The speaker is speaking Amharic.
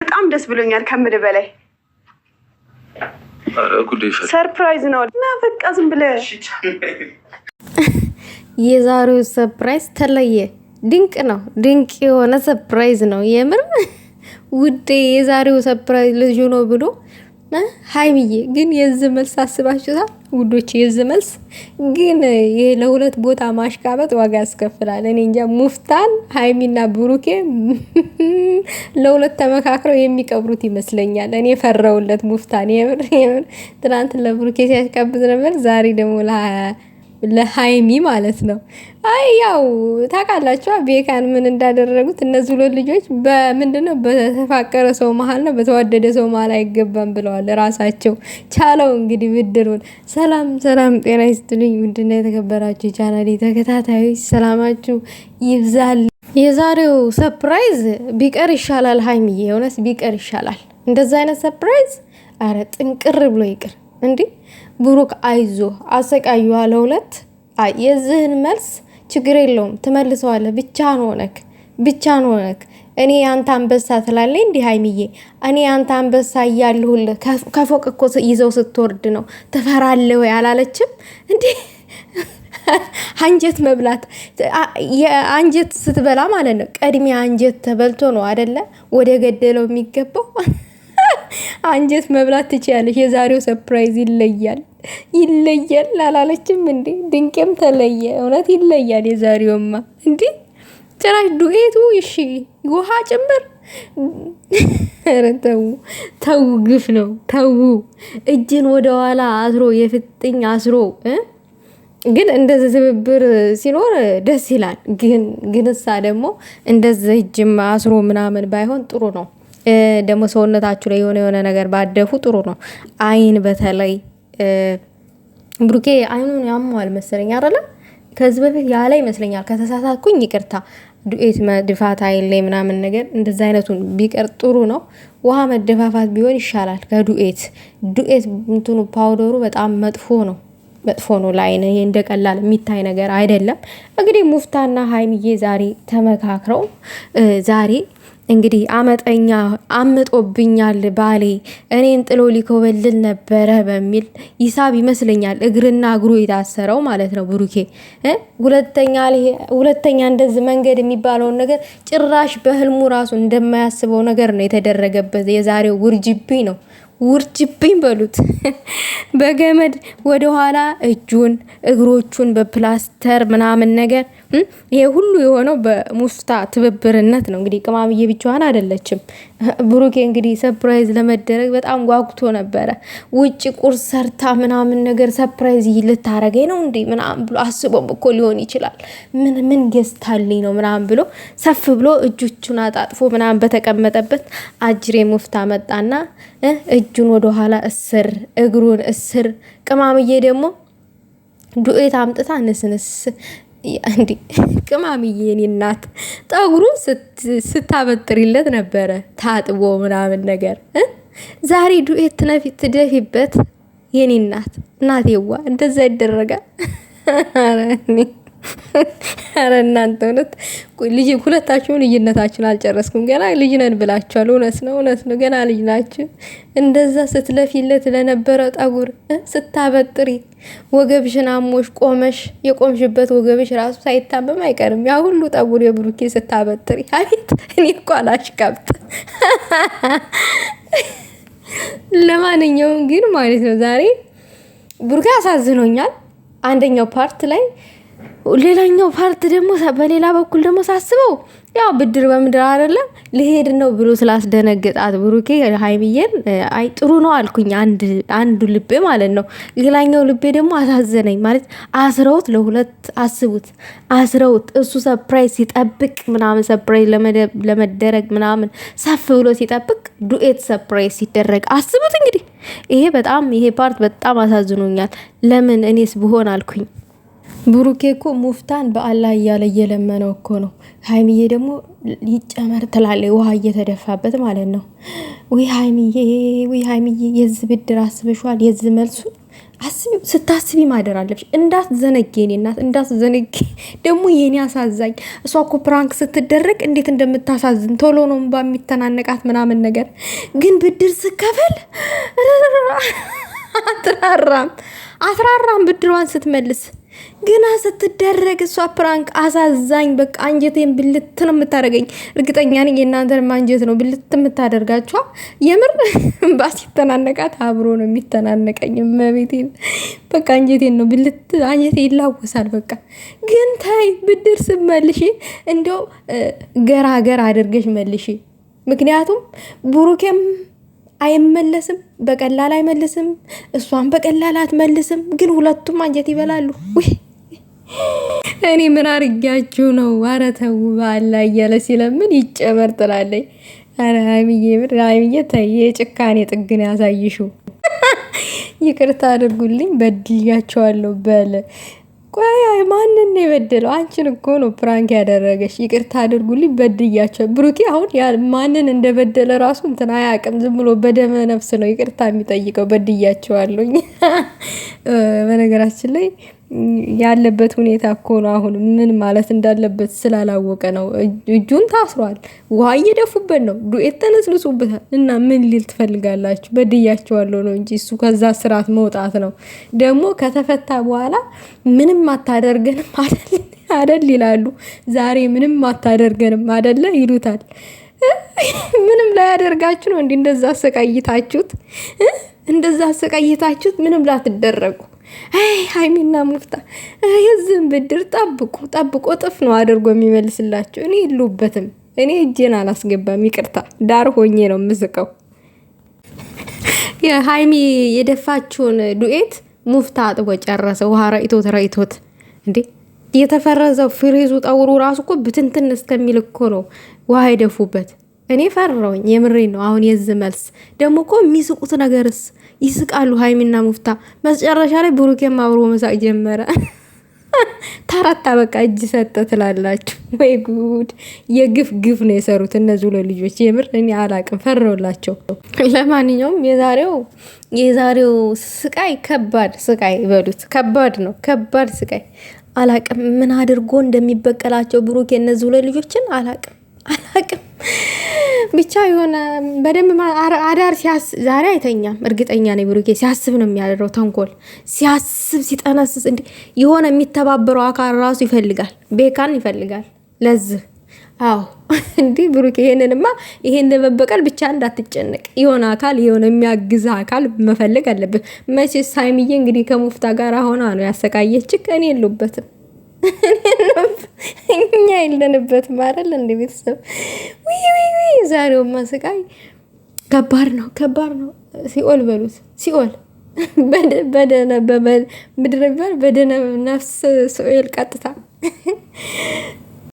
በጣም ደስ ብሎኛል ከምል በላይ ሰርፕራይዝ ነው እና በቃ ዝም ብለሽ የዛሬው ሰርፕራይዝ ተለየ ድንቅ ነው። ድንቅ የሆነ ሰርፕራይዝ ነው የምር ውዴ። የዛሬው ሰርፕራይዝ ልጅ ነው ብሎ ሃይሚዬ ግን የዚህ መልስ አስባችሁታል ውዶች? የዚህ መልስ ግን ለሁለት ቦታ ማሽቃበጥ ዋጋ ያስከፍላል። እኔ እንጃ ሙፍታን ሃይሚና ብሩኬ ለሁለት ተመካክረው የሚቀብሩት ይመስለኛል። እኔ ፈራውለት ሙፍታን የምር ትናንት ለብሩኬ ሲያስቀብጥ ነበር፣ ዛሬ ደግሞ ለሃይሚ ማለት ነው። አይ ያው ታውቃላችሁ ቤካን ምን እንዳደረጉት እነዚህ ሁለት ልጆች በምንድነው በተፋቀረ ሰው መሃል ነው በተዋደደ ሰው መሃል አይገባም ብለዋል ራሳቸው ቻለው። እንግዲህ ብድሩን ሰላም ጤና ይስጥልኝ። ምንድነው የተከበራችሁ ቻናሌ ተከታታዮች ሰላማችሁ ይብዛል። የዛሬው ሰርፕራይዝ ቢቀር ይሻላል ሃይሚዬ፣ እውነት ቢቀር ይሻላል እንደዛ አይነት ሰርፕራይዝ። አረ ጥንቅር ብሎ ይቅር እንዴ ብሩክ አይዞ አሰቃዩ አለ ሁለት። የዚህን መልስ ችግር የለውም ትመልሰዋለህ። ብቻህን ሆነክ እኔ አንተ አንበሳ ትላለህ እንዲህ ሃይሚዬ። እኔ አንተ አንበሳ እያለሁልህ ከፎቅ እኮ ይዘው ስትወርድ ነው ትፈራለህ ወይ አላለችም እንዴ? አንጀት መብላት አንጀት ስትበላ ማለት ነው። ቀድሚያ አንጀት ተበልቶ ነው አይደለ ወደ ገደለው የሚገባው። አንጀት መብላት ትችያለሽ። የዛሬው ሰርፕራይዝ ይለያል አላለችም እንዴ? ድንቄም ተለየ። እውነት ይለያል የዛሬውማ እንዴ! ጭራሽ ዱኤቱ እሺ ውሃ ጭምር። ኧረ ተው ግፍ ነው ተው። እጅን ወደ ኋላ አስሮ የፍጥኝ አስሮ ግን እንደዚህ ትብብር ሲኖር ደስ ይላል። ግን እሳ ደግሞ እንደዚህ እጅም አስሮ ምናምን ባይሆን ጥሩ ነው። ደግሞ ሰውነታችሁ ላይ የሆነ ነገር ባደፉ ጥሩ ነው። አይን በተለይ ብሩኬ አይኑን ያሟል መሰለኝ አይደለ? ከዚህ በፊት ያለ ይመስለኛል። ከተሳሳትኩኝ ይቅርታ። ዱኤት መድፋት አይን ላይ ምናምን ነገር እንደዛ አይነቱን ቢቀር ጥሩ ነው። ውሃ መደፋፋት ቢሆን ይሻላል ከዱኤት። ዱኤት እንትኑ ፓውደሩ በጣም መጥፎ ነው ለአይን። ይሄ እንደቀላል የሚታይ ነገር አይደለም። እንግዲህ ሙፍታና ሃይሚዬ ዛሬ ተመካክረው ዛሬ እንግዲህ አምጦብኛል ባሌ እኔን ጥሎ ሊኮበልል ነበረ በሚል ሂሳብ ይመስለኛል እግርና እግሩ የታሰረው ማለት ነው። ብሩኬ ሁለተኛ እንደዚህ መንገድ የሚባለውን ነገር ጭራሽ በህልሙ ራሱ እንደማያስበው ነገር ነው የተደረገበት። የዛሬው ውርጅብኝ ነው። ውርጅብኝ በሉት። በገመድ ወደኋላ እጁን እግሮቹን በፕላስተር ምናምን ነገር ይሄ ሁሉ የሆነው በሙፍታ ትብብርነት ነው። እንግዲህ ቅማምዬ ብቻዋን አይደለችም። ብሩኬ እንግዲህ ሰርፕራይዝ ለመደረግ በጣም ጓጉቶ ነበረ። ውጭ ቁርስ ሰርታ ምናምን ነገር ሰርፕራይዝ ልታረገኝ ነው እንዴ ምናምን ብሎ አስቦም እኮ ሊሆን ይችላል። ምን ገዝታልኝ ነው ምናምን ብሎ ሰፍ ብሎ እጆቹን አጣጥፎ ምናምን በተቀመጠበት አጅሬ ሙፍታ መጣና እጁን ወደ ኋላ እስር እግሩን እስር። ቅማምዬ ደግሞ ዱኤት አምጥታ ንስንስ እንዲ ቅማምዬ የኔ እናት ጠጉሩን ስታበጥሪለት ነበረ ታጥቦ ምናምን ነገር። ዛሬ ዱኤት ትደፊበት የኔ እናቴዋ እንደዛ ይደረጋል። አረ እናንተ እውነት ሁለታችሁም ልጅነታችሁን አልጨረስኩም። ገና ልጅ ነን ብላችኋል። እውነት ነው ገና ልጅ ናችሁ። እንደዛ ስትለፊለት ለነበረ ጠጉር ስታበጥሪ ወገብሽን አሞሽ ቆመሽ የቆምሽበት ወገብሽ ራሱ ሳይታመም አይቀርም። ያ ሁሉ ጠጉር የብሩኬ ስታበጥሪ አቤት! እኔ እኮ አላሽቃብጥ። ለማንኛውም ግን ማለት ነው ዛሬ ብሩኬ አሳዝኖኛል አንደኛው ፓርት ላይ። ሌላኛው ፓርት ደግሞ በሌላ በኩል ደግሞ ሳስበው ያው ብድር በምድር አይደለም ልሄድ ነው ብሎ ስላስደነገጣት ብሩኬ ሃይሚዬን አይ ጥሩ ነው አልኩኝ። አንዱ ልቤ ማለት ነው። ሌላኛው ልቤ ደግሞ አሳዘነኝ ማለት አስረውት ለሁለት አስቡት። አስረውት እሱ ሰርፕራይዝ ሲጠብቅ ምናምን ሰርፕራይዝ ለመደረግ ምናምን ሰፍ ብሎ ሲጠብቅ ዱኤት ሰርፕራይዝ ሲደረግ አስቡት እንግዲህ። ይሄ ፓርት በጣም አሳዝኖኛል። ለምን እኔስ ብሆን አልኩኝ። ብሩኬ እኮ ሙፍታን በአላህ እያለ እየለመነው እኮ ነው። ሃይሚዬ ደግሞ ይጨመር ትላለች ውሃ እየተደፋበት ማለት ነው። ወይ ሃይሚዬ የዚህ ብድር አስበሽዋል? የዚህ መልሱ አስቢው። ስታስቢ ማደር አለብሽ። እንዳትዘነጊ የኔ እናት እንዳትዘነጊ። ደግሞ የኔ አሳዛኝ እሷ እኮ ፕራንክ ስትደረግ እንዴት እንደምታሳዝን ቶሎ ነው እንባ የሚተናነቃት ምናምን ነገር፣ ግን ብድር ስከፈል አትራራም ብድሯን ስትመልስ ግና ስትደረግ እሷ ፕራንክ አሳዛኝ። በቃ አንጀቴን ብልት ነው የምታደርገኝ። እርግጠኛ ነኝ የእናንተን አንጀት ነው ብልት የምታደርጋችኋ። የምር ባሲተናነቃት አብሮ ነው የሚተናነቀኝ። መቤቴን በቃ አንጀቴን ነው ብልት፣ አንጀቴ ይላወሳል። በቃ ግን ታይ ብድር ስትመልሺ እንደው ገራገር አድርገሽ መልሺ። ምክንያቱም ብሩኬም አይመለስም በቀላል አይመልስም፣ እሷን በቀላል አትመልስም። ግን ሁለቱም አንጀት ይበላሉ። እኔ ምን አርጋችሁ ነው? ኧረ ተው ባላ እያለ ሲለምን ይጨመር ትላለች። ኧረ ሀይሚዬ ተይ፣ የጭካኔ ጥግን ያሳይሽው። ይቅርታ አድርጉልኝ በድያቸዋለሁ በለ። ቆይ ማንን ነው የበደለው? አንቺን እኮ ነው ፕራንክ ያደረገሽ። ይቅርታ አድርጉልኝ በድያቸው። ብሩኬ አሁን ማንን እንደበደለ ራሱ እንትን አያውቅም። ዝም ብሎ በደመ ነፍስ ነው ይቅርታ የሚጠይቀው። በድያቸዋለሁኝ። በነገራችን ላይ ያለበት ሁኔታ እኮ ነው አሁን ምን ማለት እንዳለበት ስላላወቀ ነው። እጁን ታስሯል። ውሃ እየደፉበት ነው። ዱኤት ተነስንሱበታል። እና ምን ሊል ትፈልጋላችሁ? በድያቸዋለሁ ነው እንጂ እሱ ከዛ ስርዓት መውጣት ነው። ደግሞ ከተፈታ በኋላ ምንም አታደርገንም አደል ይላሉ። ዛሬ ምንም አታደርገንም አደለ ይሉታል። ምንም ላይ ያደርጋችሁ ነው እንዲ እንደዛ አሰቃይታችሁት ምንም ላትደረጉ። ሀይሚና ሙፍታ የዝም ብድር ጠብቆ ጥፍ ነው አድርጎ የሚመልስላቸው። እኔ የሉበትም። እኔ እጄን አላስገባም። ይቅርታ ዳር ሆኜ ነው የምስቀው። የሀይሚ የደፋችውን ዱኤት ሙፍታ አጥቦ ጨረሰ። ውሃ ረይቶት እንዴ የተፈረዘው ፍሬዙ ጠውሩ ራሱ እኮ ብትንትን እስከሚል እኮ ነው ውሃ የደፉበት። እኔ ፈራውኝ። የምሬ ነው። አሁን የዚህ መልስ ደግሞ እኮ የሚስቁት ነገርስ ይስቃሉ። ሀይሚና ሙፍታ መጨረሻ ላይ ብሩኬም አብሮ መሳቅ ጀመረ። ታራታ በቃ እጅ ሰጠ ትላላችሁ ወይ ጉድ! ግፍ ነው የሰሩት እነዚህ ሁለት ልጆች። የምር እኔ አላቅም፣ ፈረውላቸው። ለማንኛውም የዛሬው ስቃይ ከባድ ስቃይ በሉት። ከባድ ነው፣ ከባድ ስቃይ። አላቅም ምን አድርጎ እንደሚበቀላቸው ብሩኬ እነዚህ ሁለት ልጆችን አላቅም። ብቻ የሆነ በደንብ አዳር ዛሬ አይተኛም። እርግጠኛ ነኝ ብሩኬ ሲያስብ ነው የሚያደርገው ተንኮል። ሲያስብ ሲጠነስስ እንዲ የሆነ የሚተባበረው አካል ራሱ ይፈልጋል፣ ቤካን ይፈልጋል። ለዚህ አዎ እንዲህ ብሩኬ ይሄን ለመበቀል ብቻ እንዳትጨነቅ። የሆነ አካል የሆነ የሚያግዝ አካል መፈለግ አለብን። መቼስ ሀይሚዬ እንግዲህ ከሙፍታ ጋር ሆና ነው ያሰቃየች። እኔ የለሁበትም እኛ የለንበትም አይደል እንደ ቤተሰብ። ዛሬው ማስቃይ ከባድ ነው። ሲኦል በሉት ሲኦል በደነ በምድር በደነ ነፍስ ሲኦል ቀጥታ